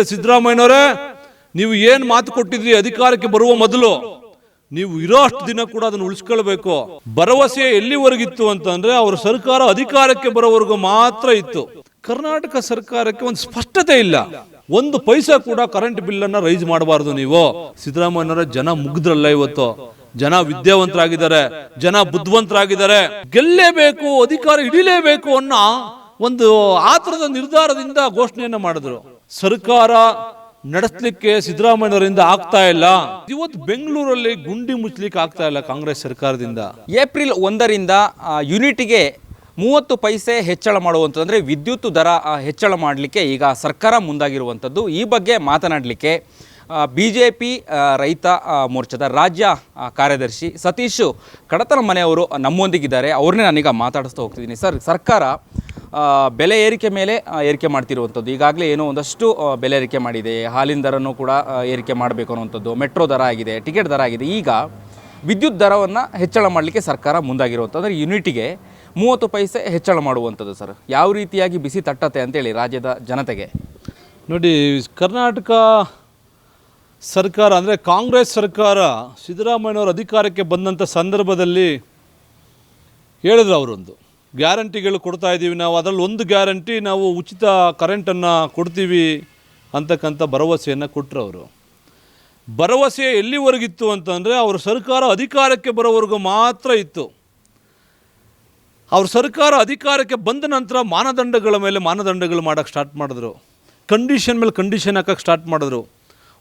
ಸಿದ್ದರಾಮಯ್ಯನವರೇ, ನೀವು ಏನು ಮಾತು ಕೊಟ್ಟಿದ್ರಿ ಅಧಿಕಾರಕ್ಕೆ ಬರುವ ಮೊದಲು, ನೀವು ಇರೋ ಅಷ್ಟು ದಿನ ಕೂಡ ಅದನ್ನು ಉಳಿಸ್ಕೊಳ್ಬೇಕು. ಭರವಸೆ ಎಲ್ಲಿವರೆಗಿತ್ತು ಅಂತಂದ್ರೆ ಅವರ ಸರ್ಕಾರ ಅಧಿಕಾರಕ್ಕೆ ಬರೋವರೆಗೂ ಮಾತ್ರ ಇತ್ತು. ಕರ್ನಾಟಕ ಸರ್ಕಾರಕ್ಕೆ ಒಂದು ಸ್ಪಷ್ಟತೆ ಇಲ್ಲ. ಒಂದು ಪೈಸಾ ಕೂಡ ಕರೆಂಟ್ ಬಿಲ್ ಅನ್ನ ರೈಸ್ ಮಾಡಬಾರದು. ನೀವು ಸಿದ್ದರಾಮಯ್ಯನವರ ಜನ ಮುಗ್ದ್ರಲ್ಲ, ಇವತ್ತು ಜನ ವಿದ್ಯಾವಂತರಾಗಿದ್ದಾರೆ, ಜನ ಬುದ್ಧಿವಂತರಾಗಿದ್ದಾರೆ. ಗೆಲ್ಲೇಬೇಕು, ಅಧಿಕಾರ ಹಿಡಿಲೇಬೇಕು ಅನ್ನೋ ಒಂದು ಆತರದ ನಿರ್ಧಾರದಿಂದ ಘೋಷಣೆಯನ್ನ ಮಾಡಿದ್ರು. ಸರ್ಕಾರ ನಡೆಸಲಿಕ್ಕೆ ಸಿದ್ದರಾಮಯ್ಯನವರಿಂದ ಆಗ್ತಾ ಇಲ್ಲ. ಇವತ್ತು ಬೆಂಗಳೂರಲ್ಲಿ ಗುಂಡಿ ಮುಚ್ಚಲಿಕ್ಕೆ ಆಗ್ತಾ ಇಲ್ಲ ಕಾಂಗ್ರೆಸ್ ಸರ್ಕಾರದಿಂದ. ಏಪ್ರಿಲ್ 1ರಿಂದ ಯೂನಿಟ್ಗೆ 30 ಪೈಸೆ ಹೆಚ್ಚಳ ಮಾಡುವಂಥದ್ದು, ಅಂದರೆ ವಿದ್ಯುತ್ ದರ ಹೆಚ್ಚಳ ಮಾಡಲಿಕ್ಕೆ ಈಗ ಸರ್ಕಾರ ಮುಂದಾಗಿರುವಂಥದ್ದು. ಈ ಬಗ್ಗೆ ಮಾತನಾಡಲಿಕ್ಕೆ BJP ರೈತ ಮೋರ್ಚಾದ ರಾಜ್ಯ ಕಾರ್ಯದರ್ಶಿ ಸತೀಶ್ ಕಡತನ ಮನೆಯವರು ನಮ್ಮೊಂದಿಗಿದ್ದಾರೆ. ಅವ್ರನ್ನೇ ನಾನೀಗ ಮಾತಾಡಿಸ್ತಾ ಹೋಗ್ತಿದ್ದೀನಿ. ಸರ್, ಸರ್ಕಾರ ಬೆಲೆ ಏರಿಕೆ ಮೇಲೆ ಏರಿಕೆ ಮಾಡ್ತಿರುವಂಥದ್ದು, ಈಗಾಗಲೇ ಏನೋ ಒಂದಷ್ಟು ಬೆಲೆ ಏರಿಕೆ ಮಾಡಿದೆ, ಹಾಲಿನ ದರನೂ ಕೂಡ ಏರಿಕೆ ಮಾಡಬೇಕು ಅನ್ನುವಂಥದ್ದು, ಮೆಟ್ರೋ ದರ ಆಗಿದೆ, ಟಿಕೆಟ್ ದರ ಆಗಿದೆ. ಈಗ ವಿದ್ಯುತ್ ದರವನ್ನು ಹೆಚ್ಚಳ ಮಾಡಲಿಕ್ಕೆ ಸರ್ಕಾರ ಮುಂದಾಗಿರುವಂಥದ್ದು, ಅಂದರೆ ಯೂನಿಟಿಗೆ 30 ಪೈಸೆ ಹೆಚ್ಚಳ ಮಾಡುವಂಥದ್ದು. ಸರ್, ಯಾವ ರೀತಿಯಾಗಿ ಬಿಸಿ ತಟ್ಟತ್ತೆ ಅಂತೇಳಿ ರಾಜ್ಯದ ಜನತೆಗೆ? ನೋಡಿ, ಕರ್ನಾಟಕ ಸರ್ಕಾರ ಅಂದರೆ ಕಾಂಗ್ರೆಸ್ ಸರ್ಕಾರ ಸಿದ್ದರಾಮಯ್ಯನವರ ಅಧಿಕಾರಕ್ಕೆ ಬಂದಂಥ ಸಂದರ್ಭದಲ್ಲಿ ಹೇಳಿದ್ರು, ಅವರೊಂದು ಗ್ಯಾರಂಟಿಗಳು ಕೊಡ್ತಾ ಇದ್ದೀವಿ ನಾವು, ಅದರಲ್ಲಿ ಒಂದು ಗ್ಯಾರಂಟಿ ನಾವು ಉಚಿತ ಕರೆಂಟನ್ನು ಕೊಡ್ತೀವಿ ಅಂತಕ್ಕಂಥ ಭರವಸೆಯನ್ನು ಕೊಟ್ಟರು. ಅವರು ಭರವಸೆ ಎಲ್ಲಿವರೆಗಿತ್ತು ಅಂತಂದರೆ ಅವ್ರ ಸರ್ಕಾರ ಅಧಿಕಾರಕ್ಕೆ ಬರೋವರೆಗೂ ಮಾತ್ರ ಇತ್ತು. ಅವ್ರ ಸರ್ಕಾರ ಅಧಿಕಾರಕ್ಕೆ ಬಂದ ನಂತರ ಮಾನದಂಡಗಳ ಮೇಲೆ ಮಾನದಂಡಗಳು ಮಾಡೋಕ್ಕೆ ಸ್ಟಾರ್ಟ್ ಮಾಡಿದ್ರು, ಕಂಡೀಷನ್ ಮೇಲೆ ಕಂಡೀಷನ್ ಹಾಕೋಕ್ಕೆ ಸ್ಟಾರ್ಟ್ ಮಾಡಿದ್ರು.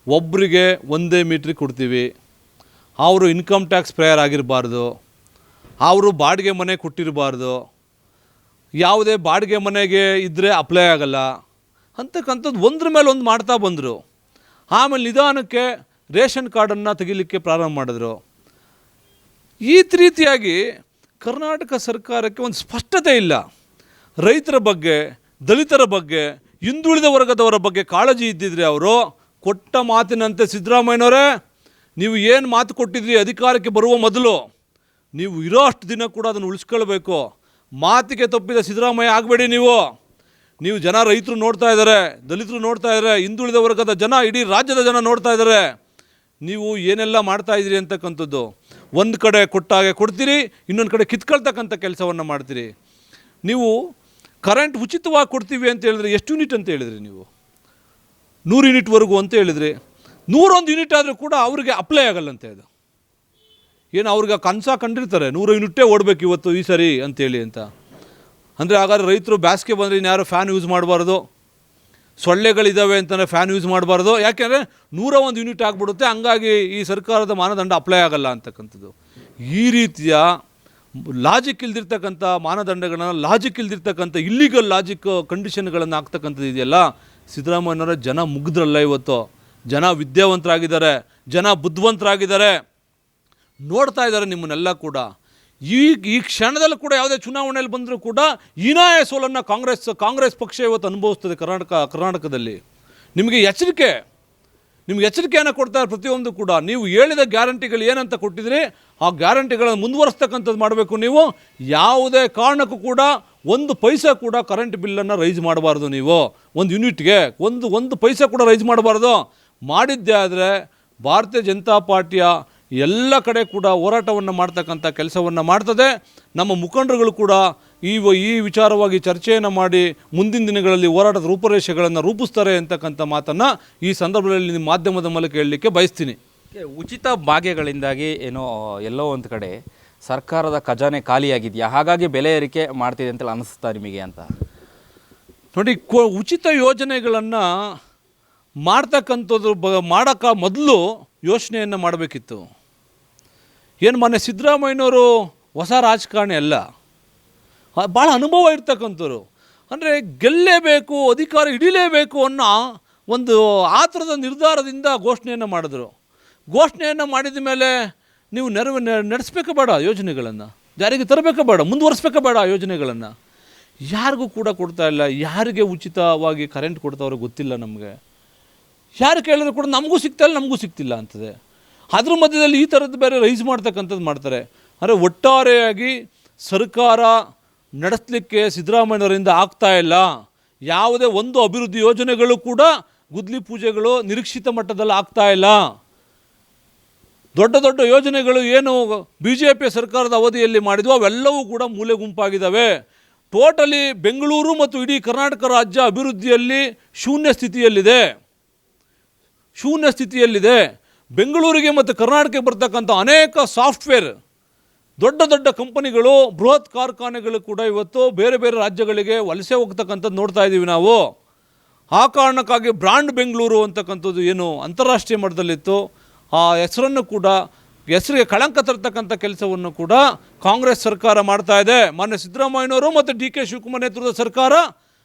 ಒಬ್ಬರಿಗೆ ಒಂದೇ ಮೀಟ್ರಿಗೆ ಕೊಡ್ತೀವಿ, ಅವರು ಇನ್ಕಮ್ ಟ್ಯಾಕ್ಸ್ ಪ್ರೇಯರ್ ಆಗಿರಬಾರ್ದು, ಅವರು ಬಾಡಿಗೆ ಮನೆ ಕೊಟ್ಟಿರಬಾರ್ದು, ಯಾವುದೇ ಬಾಡಿಗೆ ಮನೆಗೆ ಇದ್ದರೆ ಅಪ್ಲೈ ಆಗಲ್ಲ ಅಂತಕ್ಕಂಥದ್ದು ಒಂದ್ರ ಮೇಲೆ ಒಂದು ಮಾಡ್ತಾ ಬಂದರು. ಆಮೇಲೆ ನಿಧಾನಕ್ಕೆ ರೇಷನ್ ಕಾರ್ಡನ್ನು ತೆಗಿಲಿಕ್ಕೆ ಪ್ರಾರಂಭ ಮಾಡಿದ್ರು. ಈ ರೀತಿಯಾಗಿ ಕರ್ನಾಟಕ ಸರ್ಕಾರಕ್ಕೆ ಒಂದು ಸ್ಪಷ್ಟತೆ ಇಲ್ಲ. ರೈತರ ಬಗ್ಗೆ, ದಲಿತರ ಬಗ್ಗೆ, ಹಿಂದುಳಿದ ವರ್ಗದವರ ಬಗ್ಗೆ ಕಾಳಜಿ ಇದ್ದಿದ್ರೆ ಅವರು ಕೊಟ್ಟ ಮಾತಿನಂತೆ ಸಿದ್ದರಾಮಯ್ಯನವರೇ, ನೀವು ಏನು ಮಾತು ಕೊಟ್ಟಿದ್ರಿ ಅಧಿಕಾರಕ್ಕೆ ಬರುವ ಮೊದಲು, ನೀವು ಇರೋ ಅಷ್ಟು ದಿನ ಕೂಡ ಅದನ್ನು ಉಳಿಸ್ಕೊಳ್ಬೇಕು. ಮಾತಿಗೆ ತಪ್ಪಿದ ಸಿದ್ದರಾಮಯ್ಯ ಆಗಬೇಡಿ. ನೀವು ಜನ, ರೈತರು ನೋಡ್ತಾ ಇದ್ದಾರೆ, ದಲಿತರು ನೋಡ್ತಾ ಇದ್ದಾರೆ, ಹಿಂದುಳಿದ ವರ್ಗದ ಜನ, ಇಡೀ ರಾಜ್ಯದ ಜನ ನೋಡ್ತಾ ಇದ್ದಾರೆ. ನೀವು ಏನೆಲ್ಲ ಮಾಡ್ತಾ ಇದ್ದೀರಿ ಅಂತಕ್ಕಂಥದ್ದು. ಒಂದು ಕಡೆ ಕೊಟ್ಟಾಗೆ ಕೊಡ್ತೀರಿ, ಇನ್ನೊಂದು ಕಡೆ ಕಿತ್ಕೊಳ್ತಕ್ಕಂಥ ಕೆಲಸವನ್ನು ಮಾಡ್ತೀರಿ. ನೀವು ಕರೆಂಟ್ ಉಚಿತವಾಗಿ ಕೊಡ್ತೀವಿ ಅಂತ ಹೇಳಿದ್ರೆ ಎಷ್ಟು ಯೂನಿಟ್ ಅಂತ ಹೇಳಿದ್ರಿ? ನೀವು 100 ಯೂನಿಟ್ವರೆಗೂ ಅಂತ ಹೇಳಿದ್ರಿ. 101 ಯೂನಿಟ್ ಆದರೂ ಕೂಡ ಅವ್ರಿಗೆ ಅಪ್ಲೈ ಆಗಲ್ಲಂತೆ. ಅದು ಏನು ಅವ್ರಿಗೆ ಕನಸ ಕಂಡಿರ್ತಾರೆ, 100 ಯೂನಿಟ್ಟೇ ಓಡಬೇಕು ಇವತ್ತು ಈ ಸರಿ ಅಂತೇಳಿ ಅಂತ. ಅಂದರೆ ಹಾಗಾದ್ರೆ ರೈತರು ಬೇಸಿಗೆ ಬಂದರೆ ಇನ್ಯಾರು ಫ್ಯಾನ್ ಯೂಸ್ ಮಾಡಬಾರ್ದು, ಸೊಳ್ಳೆಗಳಿದ್ದಾವೆ ಅಂತಲೇ ಫ್ಯಾನ್ ಯೂಸ್ ಮಾಡಬಾರ್ದು, ಯಾಕೆಂದರೆ 101 ಯೂನಿಟ್ ಆಗಿಬಿಡುತ್ತೆ, ಹಂಗಾಗಿ ಈ ಸರ್ಕಾರದ ಮಾನದಂಡ ಅಪ್ಲೈ ಆಗಲ್ಲ ಅಂತಕ್ಕಂಥದ್ದು. ಈ ರೀತಿಯ ಲಾಜಿಕ್ ಇಲ್ದಿರ್ತಕ್ಕಂಥ ಮಾನದಂಡಗಳನ್ನು, ಲಾಜಿಕ್ ಇಲ್ದಿರ್ತಕ್ಕಂಥ ಇಲ್ಲಿಗಲ್ ಲಾಜಿಕ್ ಕಂಡೀಷನ್ಗಳನ್ನು ಆಗ್ತಕ್ಕಂಥದ್ದು ಇದೆಯಲ್ಲ. ಸಿದ್ದರಾಮಯ್ಯನವರ ಜನ ಮುಗ್ದ್ರಲ್ಲ, ಇವತ್ತು ಜನ ವಿದ್ಯಾವಂತರಾಗಿದ್ದಾರೆ, ಜನ ಬುದ್ಧಿವಂತರಾಗಿದ್ದಾರೆ, ನೋಡ್ತಾ ಇದ್ದಾರೆ ನಿಮ್ಮನ್ನೆಲ್ಲ ಕೂಡ. ಈ ಕ್ಷಣದಲ್ಲೂ ಕೂಡ ಯಾವುದೇ ಚುನಾವಣೆಯಲ್ಲಿ ಬಂದರೂ ಕೂಡ ಹೀನಾಯ ಸೋಲನ್ನು ಕಾಂಗ್ರೆಸ್ ಪಕ್ಷ ಇವತ್ತು ಅನುಭವಿಸ್ತದೆ ಕರ್ನಾಟಕದಲ್ಲಿ. ನಿಮಗೆ ಎಚ್ಚರಿಕೆಯನ್ನು ಕೊಡ್ತಾರೆ ಪ್ರತಿಯೊಂದು ಕೂಡ. ನೀವು ಹೇಳಿದ ಗ್ಯಾರಂಟಿಗಳು ಏನಂತ ಕೊಟ್ಟಿದ್ರಿ, ಆ ಗ್ಯಾರಂಟಿಗಳನ್ನು ಮುಂದುವರಿಸ್ತಕ್ಕಂಥದ್ದು ಮಾಡಬೇಕು. ನೀವು ಯಾವುದೇ ಕಾರಣಕ್ಕೂ ಕೂಡ ಒಂದು ಪೈಸಾ ಕೂಡ ಕರೆಂಟ್ ಬಿಲ್ಲನ್ನು ರೈಸ್ ಮಾಡಬಾರ್ದು. ನೀವು ಒಂದು ಯೂನಿಟ್ಗೆ ಒಂದು ಪೈಸಾ ಕೂಡ ರೈಸ್ ಮಾಡಬಾರ್ದು. ಮಾಡಿದ್ದೇ ಆದರೆ ಭಾರತೀಯ ಜನತಾ ಪಾರ್ಟಿಯ ಎಲ್ಲ ಕಡೆ ಕೂಡ ಹೋರಾಟವನ್ನು ಮಾಡ್ತಕ್ಕಂಥ ಕೆಲಸವನ್ನು ಮಾಡ್ತದೆ. ನಮ್ಮ ಮುಖಂಡರುಗಳು ಕೂಡ ಈ ವಿಚಾರವಾಗಿ ಚರ್ಚೆಯನ್ನು ಮಾಡಿ ಮುಂದಿನ ದಿನಗಳಲ್ಲಿ ಹೋರಾಟದ ರೂಪರೇಷೆಗಳನ್ನು ರೂಪಿಸ್ತಾರೆ ಅಂತಕ್ಕಂಥ ಮಾತನ್ನು ಈ ಸಂದರ್ಭದಲ್ಲಿ ನಿಮ್ಮ ಮಾಧ್ಯಮದ ಮೂಲಕ ಹೇಳಲಿಕ್ಕೆ ಬಯಸ್ತೀನಿ. ಉಚಿತ ಭಾಗ್ಯಗಳಿಂದಾಗಿ ಏನೋ ಎಲ್ಲೋ ಒಂದು ಕಡೆ ಸರ್ಕಾರದ ಖಜಾನೆ ಖಾಲಿಯಾಗಿದೆಯಾ, ಹಾಗಾಗಿ ಬೆಲೆ ಏರಿಕೆ ಮಾಡ್ತಿದೆ ಅಂತ ಅನಿಸ್ತಾ ನಿಮಗೆ ಅಂತ? ನೋಡಿ, ಉಚಿತ ಯೋಜನೆಗಳನ್ನು ಮಾಡ್ತಕ್ಕಂಥದ್ದು ಮಾಡೋಕ್ಕೆ ಮೊದಲು ಯೋಚನೆಯನ್ನು ಮಾಡಬೇಕಿತ್ತು. ಏನು ಮೊನ್ನೆ ಸಿದ್ದರಾಮಯ್ಯನವರು ಹೊಸ ರಾಜಕಾರಣಿ ಅಲ್ಲ, ಭಾಳ ಅನುಭವ ಇರ್ತಕ್ಕಂಥವ್ರು. ಅಂದರೆ ಗೆಲ್ಲೇಬೇಕು, ಅಧಿಕಾರ ಹಿಡಿಲೇಬೇಕು ಅನ್ನೋ ಒಂದು ಆತರದ ನಿರ್ಧಾರದಿಂದ ಘೋಷಣೆಯನ್ನು ಮಾಡಿದ್ರು. ಘೋಷಣೆಯನ್ನು ಮಾಡಿದ ಮೇಲೆ ನೀವು ನಡೆಸಬೇಕ ಬೇಡ, ಯೋಜನೆಗಳನ್ನು ಜಾರಿಗೆ ತರಬೇಕ ಬೇಡ, ಮುಂದುವರಿಸ್ಬೇಕ ಬೇಡ ಆ ಯೋಜನೆಗಳನ್ನು? ಯಾರಿಗೂ ಕೂಡ ಕೊಡ್ತಾ ಇಲ್ಲ. ಯಾರಿಗೆ ಉಚಿತವಾಗಿ ಕರೆಂಟ್ ಕೊಡ್ತಾವ್ರೆ ಗೊತ್ತಿಲ್ಲ ನಮಗೆ. ಯಾರು ಕೇಳಿದ್ರು ಕೂಡ ನಮಗೂ ಸಿಗ್ತಿಲ್ಲ ಅಂತದೆ. ಅದ್ರ ಮಧ್ಯದಲ್ಲಿ ಈ ಥರದ್ದು ಬೇರೆ ರೈಸ್ ಮಾಡ್ತಕ್ಕಂಥದ್ದು ಮಾಡ್ತಾರೆ. ಅಂದರೆ ಒಟ್ಟಾರೆಯಾಗಿ ಸರ್ಕಾರ ನಡೆಸಲಿಕ್ಕೆ ಸಿದ್ದರಾಮಯ್ಯನವರಿಂದ ಆಗ್ತಾ ಇಲ್ಲ. ಯಾವುದೇ ಒಂದು ಅಭಿವೃದ್ಧಿ ಯೋಜನೆಗಳು ಕೂಡ ಗುದ್ಲಿ ಪೂಜೆಗಳು ನಿರೀಕ್ಷಿತ ಮಟ್ಟದಲ್ಲಿ ಆಗ್ತಾ ಇಲ್ಲ. ದೊಡ್ಡ ದೊಡ್ಡ ಯೋಜನೆಗಳು ಏನು ಬಿ ಜೆ ಪಿ ಸರ್ಕಾರದ ಅವಧಿಯಲ್ಲಿ ಮಾಡಿದ್ವು ಅವೆಲ್ಲವೂ ಕೂಡ ಮೂಲೆ ಗುಂಪಾಗಿದ್ದಾವೆ. ಟೋಟಲಿ ಬೆಂಗಳೂರು ಮತ್ತು ಇಡೀ ಕರ್ನಾಟಕ ರಾಜ್ಯ ಅಭಿವೃದ್ಧಿಯಲ್ಲಿ ಶೂನ್ಯ ಸ್ಥಿತಿಯಲ್ಲಿದೆ. ಬೆಂಗಳೂರಿಗೆ ಮತ್ತು ಕರ್ನಾಟಕಕ್ಕೆ ಬರ್ತಕ್ಕಂಥ ಅನೇಕ ಸಾಫ್ಟ್ವೇರ್ ದೊಡ್ಡ ದೊಡ್ಡ ಕಂಪನಿಗಳು, ಬೃಹತ್ ಕಾರ್ಖಾನೆಗಳು ಕೂಡ ಇವತ್ತು ಬೇರೆ ಬೇರೆ ರಾಜ್ಯಗಳಿಗೆ ವಲಸೆ ಹೋಗ್ತಕ್ಕಂಥದ್ದು ನೋಡ್ತಾ ಇದ್ದೀವಿ ನಾವು. ಆ ಕಾರಣಕ್ಕಾಗಿ ಬ್ರ್ಯಾಂಡ್ ಬೆಂಗಳೂರು ಅಂತಕ್ಕಂಥದ್ದು ಏನು ಅಂತಾರಾಷ್ಟ್ರೀಯ ಮಟ್ಟದಲ್ಲಿತ್ತು, ಆ ಹೆಸರಿಗೆ ಕಳಂಕ ತರ್ತಕ್ಕಂಥ ಕೆಲಸವನ್ನು ಕೂಡ ಕಾಂಗ್ರೆಸ್ ಸರ್ಕಾರ ಮಾಡ್ತಾ ಇದೆ. ಮಾನ್ಯ ಸಿದ್ದರಾಮಯ್ಯನವರು ಮತ್ತು ಡಿ ಕೆ ಶಿವಕುಮಾರ್ ನೇತೃತ್ವದ ಸರ್ಕಾರ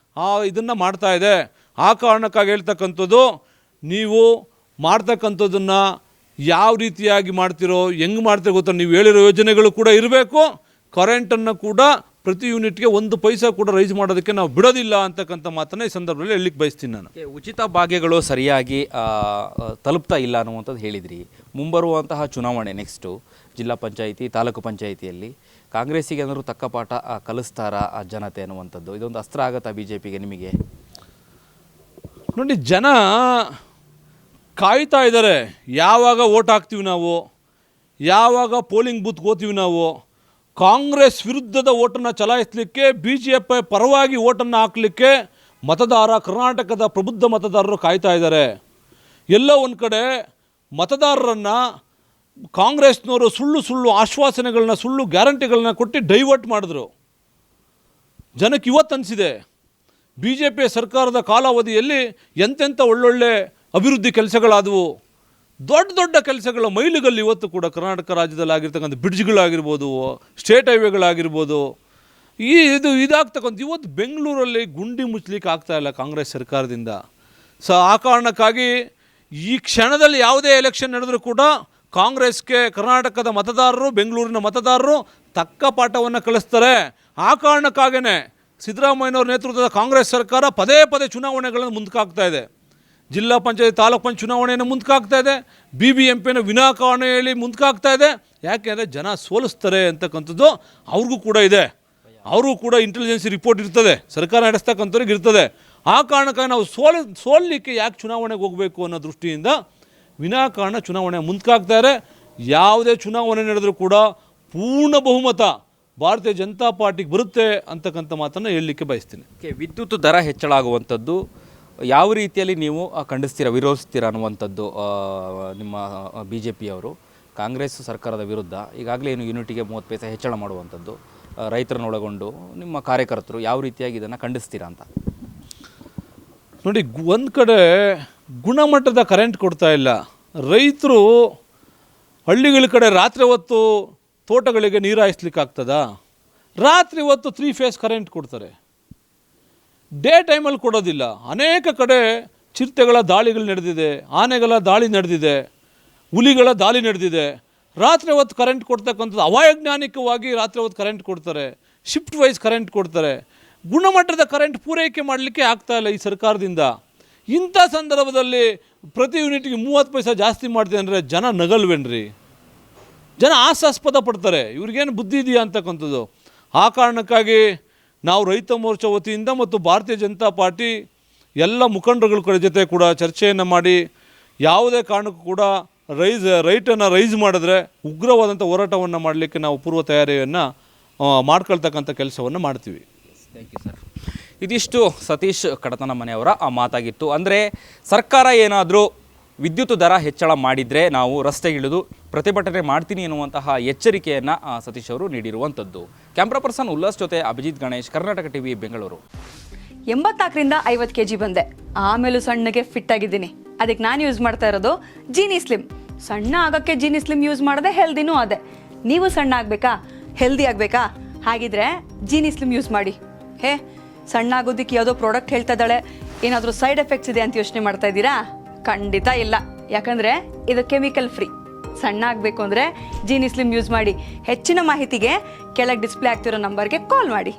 ಇದನ್ನು ಮಾಡ್ತಾ ಇದೆ. ಆ ಕಾರಣಕ್ಕಾಗಿ ಹೇಳ್ತಕ್ಕಂಥದ್ದು, ನೀವು ಮಾಡ್ತಕ್ಕಂಥದ್ದನ್ನು ಯಾವ ರೀತಿಯಾಗಿ ಮಾಡ್ತಿರೋ, ಹೆಂಗೆ ಮಾಡ್ತೀರೋ ಗೊತ್ತಾ, ನೀವು ಹೇಳಿರೋ ಯೋಜನೆಗಳು ಕೂಡ ಇರಬೇಕು. ಕರೆಂಟನ್ನು ಕೂಡ ಪ್ರತಿ ಯೂನಿಟ್ಗೆ 1 ಪೈಸಾ ಕೂಡ ರೈಸ್ ಮಾಡೋದಕ್ಕೆ ನಾವು ಬಿಡೋದಿಲ್ಲ ಅಂತಕ್ಕಂಥ ಮಾತನ್ನು ಈ ಸಂದರ್ಭದಲ್ಲಿ ಹೇಳಲಿಕ್ಕೆ ಬಯಸ್ತೀನಿ ನಾನು. ಉಚಿತ ಭಾಗ್ಯಗಳು ಸರಿಯಾಗಿ ತಲುಪ್ತಾ ಇಲ್ಲ ಅನ್ನುವಂಥದ್ದು ಹೇಳಿದ್ರಿ. ಮುಂಬರುವಂತಹ ಚುನಾವಣೆ ನೆಕ್ಸ್ಟು ಜಿಲ್ಲಾ ಪಂಚಾಯಿತಿ, ತಾಲೂಕು ಪಂಚಾಯಿತಿಯಲ್ಲಿ ಕಾಂಗ್ರೆಸ್ಸಿಗೆ ಏನಾದರೂ ತಕ್ಕ ಪಾಠ ಕಲಿಸ್ತಾರ ಜನತೆ ಅನ್ನುವಂಥದ್ದು, ಇದೊಂದು ಅಸ್ತ್ರ ಆಗುತ್ತಾ ಬಿ ಜೆ ಪಿಗೆ ನಿಮಗೆ? ನೋಡಿ, ಜನ ಕಾಯ್ತಾ ಇದ್ದಾರೆ. ಯಾವಾಗ ಓಟ್ ಹಾಕ್ತೀವಿ ನಾವು, ಯಾವಾಗ ಪೋಲಿಂಗ್ ಬೂತ್ಗೆ ಹೋಗ್ತೀವಿ ನಾವು. ಕಾಂಗ್ರೆಸ್ ವಿರುದ್ಧದ ಓಟನ್ನು ಚಲಾಯಿಸಲಿಕ್ಕೆ, ಬಿ ಜೆ ಪಿ ಪರವಾಗಿ ಓಟನ್ನು ಹಾಕಲಿಕ್ಕೆ ಕರ್ನಾಟಕದ ಪ್ರಬುದ್ಧ ಮತದಾರರು ಕಾಯ್ತಾ ಇದ್ದಾರೆ. ಎಲ್ಲೋ ಒಂದು ಕಡೆ ಮತದಾರರನ್ನು ಕಾಂಗ್ರೆಸ್ನವರು ಸುಳ್ಳು ಆಶ್ವಾಸನೆಗಳನ್ನ, ಸುಳ್ಳು ಗ್ಯಾರಂಟಿಗಳನ್ನ ಕೊಟ್ಟು ಡೈವರ್ಟ್ ಮಾಡಿದ್ರು. ಜನಕ್ಕೆ ಇವತ್ತು ಅನಿಸಿದೆ, ಬಿ ಜೆ ಪಿ ಸರ್ಕಾರದ ಕಾಲಾವಧಿಯಲ್ಲಿ ಎಂತೆಂಥ ಒಳ್ಳೊಳ್ಳೆ ಅಭಿವೃದ್ಧಿ ಕೆಲಸಗಳಾದವು, ದೊಡ್ಡ ದೊಡ್ಡ ಕೆಲಸಗಳ ಮೈಲುಗಲ್ಲು ಇವತ್ತು ಕೂಡ ಕರ್ನಾಟಕ ರಾಜ್ಯದಲ್ಲಿ ಆಗಿರ್ತಕ್ಕಂಥ ಬ್ರಿಡ್ಜ್ಗಳಾಗಿರ್ಬೋದು, ಸ್ಟೇಟ್ ಹೈವೇಗಳಾಗಿರ್ಬೋದು, ಇದಾಗ್ತಕ್ಕಂಥ ಇವತ್ತು ಬೆಂಗಳೂರಲ್ಲಿ ಗುಂಡಿ ಮುಚ್ಚಲಿಕ್ಕೆ ಆಗ್ತಾಯಿಲ್ಲ ಕಾಂಗ್ರೆಸ್ ಸರ್ಕಾರದಿಂದ. ಆ ಕಾರಣಕ್ಕಾಗಿ ಈ ಕ್ಷಣದಲ್ಲಿ ಯಾವುದೇ ಎಲೆಕ್ಷನ್ ನಡೆದರೂ ಕೂಡ ಕಾಂಗ್ರೆಸ್ಗೆ ಕರ್ನಾಟಕದ ಮತದಾರರು, ಬೆಂಗಳೂರಿನ ಮತದಾರರು ತಕ್ಕ ಪಾಠವನ್ನು ಕಲಿಸ್ತಾರೆ. ಆ ಕಾರಣಕ್ಕಾಗೇ ಸಿದ್ದರಾಮಯ್ಯನವ್ರ ನೇತೃತ್ವದ ಕಾಂಗ್ರೆಸ್ ಸರ್ಕಾರ ಪದೇ ಚುನಾವಣೆಗಳನ್ನು ಮುಂದಕ್ಕಾಗ್ತಾ ಇದೆ. ಜಿಲ್ಲಾ ಪಂಚಾಯತ್, ತಾಲೂಕು ಪಂಚಾಯತ್ ಚುನಾವಣೆಯನ್ನು ಮುಂದಕ್ಕಾಗ್ತಾ ಇದೆ. BBMPನ ವಿನಾಕಾರಣೆಯಲ್ಲಿ ಮುಂದಕ್ಕಾಗ್ತಾ ಇದೆ. ಯಾಕೆಂದರೆ ಜನ ಸೋಲಿಸ್ತಾರೆ ಅಂತಕ್ಕಂಥದ್ದು ಅವ್ರಿಗೂ ಕೂಡ ಇದೆ. ಅವ್ರಿಗೂ ಕೂಡ ಇಂಟೆಲಿಜೆನ್ಸಿ ರಿಪೋರ್ಟ್ ಇರ್ತದೆ, ಸರ್ಕಾರ ನಡೆಸ್ತಕ್ಕಂಥವ್ರಿಗೆ ಇರ್ತದೆ. ಆ ಕಾರಣಕ್ಕಾಗಿ ನಾವು ಸೋಲಲಿಕ್ಕೆ ಯಾಕೆ ಚುನಾವಣೆಗೆ ಹೋಗಬೇಕು ಅನ್ನೋ ದೃಷ್ಟಿಯಿಂದ ವಿನಾಕಾರಣ ಚುನಾವಣೆ ಮುಂದಕ್ಕಾಗ್ತಾರೆ. ಯಾವುದೇ ಚುನಾವಣೆ ನಡೆದರೂ ಕೂಡ ಪೂರ್ಣ ಬಹುಮತ ಭಾರತೀಯ ಜನತಾ ಪಾರ್ಟಿಗೆ ಬರುತ್ತೆ ಅಂತಕ್ಕಂಥ ಮಾತನ್ನು ಹೇಳಲಿಕ್ಕೆ ಬಯಸ್ತೀನಿ. ವಿದ್ಯುತ್ ದರ ಹೆಚ್ಚಳ ಆಗುವಂಥದ್ದು ಯಾವ ರೀತಿಯಲ್ಲಿ ನೀವು ಖಂಡಿಸ್ತೀರಾ, ವಿರೋಧಿಸ್ತೀರಾ ಅನ್ನುವಂಥದ್ದು ನಿಮ್ಮ ಬಿ ಜೆ ಪಿಯವರು ಕಾಂಗ್ರೆಸ್ ಸರ್ಕಾರದ ವಿರುದ್ಧ ಈಗಾಗಲೇ ಏನು ಯೂನಿಟಿಗೆ 30 ಪೈಸೆ ಹೆಚ್ಚಳ ಮಾಡುವಂಥದ್ದು, ರೈತರನ್ನೊಳಗೊಂಡು ನಿಮ್ಮ ಕಾರ್ಯಕರ್ತರು ಯಾವ ರೀತಿಯಾಗಿ ಇದನ್ನು ಖಂಡಿಸ್ತೀರಾ ಅಂತ? ನೋಡಿ, ಒಂದು ಕಡೆ ಗುಣಮಟ್ಟದ ಕರೆಂಟ್ ಕೊಡ್ತಾ ಇಲ್ಲ. ರೈತರು ಹಳ್ಳಿಗಳ ಕಡೆ ರಾತ್ರಿ ಹೊತ್ತು ತೋಟಗಳಿಗೆ ನೀರು ಹಾಯಿಸ್ಲಿಕ್ಕೆ ಆಗ್ತದಾ? ರಾತ್ರಿ ಹೊತ್ತು 3 ಫೇಸ್ ಕರೆಂಟ್ ಕೊಡ್ತಾರೆ, ಡೇ ಟೈಮಲ್ಲಿ ಕೊಡೋದಿಲ್ಲ. ಅನೇಕ ಕಡೆ ಚಿರತೆಗಳ ದಾಳಿಗಳು ನಡೆದಿದೆ, ಆನೆಗಳ ದಾಳಿ ನಡೆದಿದೆ, ಹುಲಿಗಳ ದಾಳಿ ನಡೆದಿದೆ. ರಾತ್ರಿ ಹೊತ್ತು ಕರೆಂಟ್ ಕೊಡ್ತಕ್ಕಂಥದ್ದು ಅವೈಜ್ಞಾನಿಕವಾಗಿ ರಾತ್ರಿ ಹೊತ್ತು ಕರೆಂಟ್ ಕೊಡ್ತಾರೆ, ಶಿಫ್ಟ್ ವೈಸ್ ಕರೆಂಟ್ ಕೊಡ್ತಾರೆ. ಗುಣಮಟ್ಟದ ಕರೆಂಟ್ ಪೂರೈಕೆ ಮಾಡಲಿಕ್ಕೆ ಆಗ್ತಾಯಿಲ್ಲ ಈ ಸರ್ಕಾರದಿಂದ. ಇಂಥ ಸಂದರ್ಭದಲ್ಲಿ ಪ್ರತಿ ಯೂನಿಟ್ಗೆ 30 ಪೈಸೆ ಜಾಸ್ತಿ ಮಾಡ್ತೀವಿ ಅಂದರೆ ಜನ ನಗಲ್ವೇನ್ರಿ? ಜನ ಹಾಸ್ಯಾಸ್ಪದ ಪಡ್ತಾರೆ, ಇವ್ರಿಗೇನು ಬುದ್ಧಿ ಇದೆಯಾ ಅಂತಕ್ಕಂಥದ್ದು. ಆ ಕಾರಣಕ್ಕಾಗಿ ನಾವು ರೈತ ಮೋರ್ಚಾ ವತಿಯಿಂದ ಮತ್ತು ಭಾರತೀಯ ಜನತಾ ಪಾರ್ಟಿ ಎಲ್ಲ ಮುಖಂಡರುಗಳ ಜೊತೆ ಕೂಡ ಚರ್ಚೆಯನ್ನು ಮಾಡಿ ಯಾವುದೇ ಕಾರಣಕ್ಕೂ ಕೂಡ ರೈಟನ್ನು ರೈಸ್ ಮಾಡಿದ್ರೆ ಉಗ್ರವಾದಂಥ ಹೋರಾಟವನ್ನು ಮಾಡಲಿಕ್ಕೆ ನಾವು ಪೂರ್ವ ತಯಾರಿಯನ್ನು ಮಾಡ್ಕೊಳ್ತಕ್ಕಂಥ ಕೆಲಸವನ್ನು ಮಾಡ್ತೀವಿ. Thank you sir. ಇದಿಷ್ಟು ಸತೀಶ್ ಕಡತನ ಮನೆಯವರ ಮಾತಾಗಿತ್ತು. ಅಂದರೆ ಸರ್ಕಾರ ಏನಾದರೂ ವಿದ್ಯುತ್ ದರ ಹೆಚ್ಚಳ ಮಾಡಿದರೆ ನಾವು ರಸ್ತೆಗಿಳಿದು ಪ್ರತಿಭಟನೆ ಮಾಡ್ತೀನಿ ಎನ್ನುವಂತಹ ಎಚ್ಚರಿಕೆಯನ್ನು ಸತೀಶ್ ಅವರು ನೀಡಿರುವಂಥದ್ದು. ಕ್ಯಾಮ್ರಾ ಪರ್ಸನ್ ಉಲ್ಲಾಸ್ ಜೊತೆ ಅಭಿಜಿತ್ ಗಣೇಶ್, ಕರ್ನಾಟಕ ಟಿವಿ, ಬೆಂಗಳೂರು. 84ರಿಂದ 50 kg ಬಂದೆ, ಆಮೇಲೂ ಸಣ್ಣಗೆ ಫಿಟ್ ಆಗಿದ್ದೀನಿ. ಅದಕ್ಕೆ ನಾನು ಯೂಸ್ ಮಾಡ್ತಾ ಇರೋದು ಜೀನಿ ಸ್ಲಿಮ್. ಸಣ್ಣ ಆಗೋಕ್ಕೆ ಜೀನಿ ಸ್ಲಿಮ್ ಯೂಸ್ ಮಾಡಿದೆ, ಹೆಲ್ದಿನೂ ಅದೇ. ನೀವು ಸಣ್ಣ ಆಗಬೇಕಾ, ಹೆಲ್ದಿ ಆಗಬೇಕಾ? ಹಾಗಿದ್ರೆ ಜೀನಿ ಸ್ಲಿಮ್ ಯೂಸ್ ಮಾಡಿ. ಸಣ್ಣ ಆಗೋದಕ್ಕೆ ಯಾವುದೋ ಪ್ರಾಡಕ್ಟ್ ಹೇಳ್ತಾ ಇದ್ದಾಳೆ, ಏನಾದರೂ ಸೈಡ್ ಎಫೆಕ್ಟ್ಸ್ ಇದೆ ಅಂತ ಯೋಚನೆ ಮಾಡ್ತಾ ಇದ್ದೀರಾ? ಖಂಡಿತ ಇಲ್ಲ, ಯಾಕಂದರೆ ಇದು ಕೆಮಿಕಲ್ ಫ್ರೀ. ಸಣ್ಣ ಆಗಬೇಕು ಅಂದರೆ ಜೀನಿ ಸ್ಲಿಮ್ ಯೂಸ್ ಮಾಡಿ. ಹೆಚ್ಚಿನ ಮಾಹಿತಿಗೆ ಕೆಳಗೆ ಡಿಸ್ಪ್ಲೇ ಆಗ್ತಿರೋ ನಂಬರ್ಗೆ ಕಾಲ್ ಮಾಡಿ.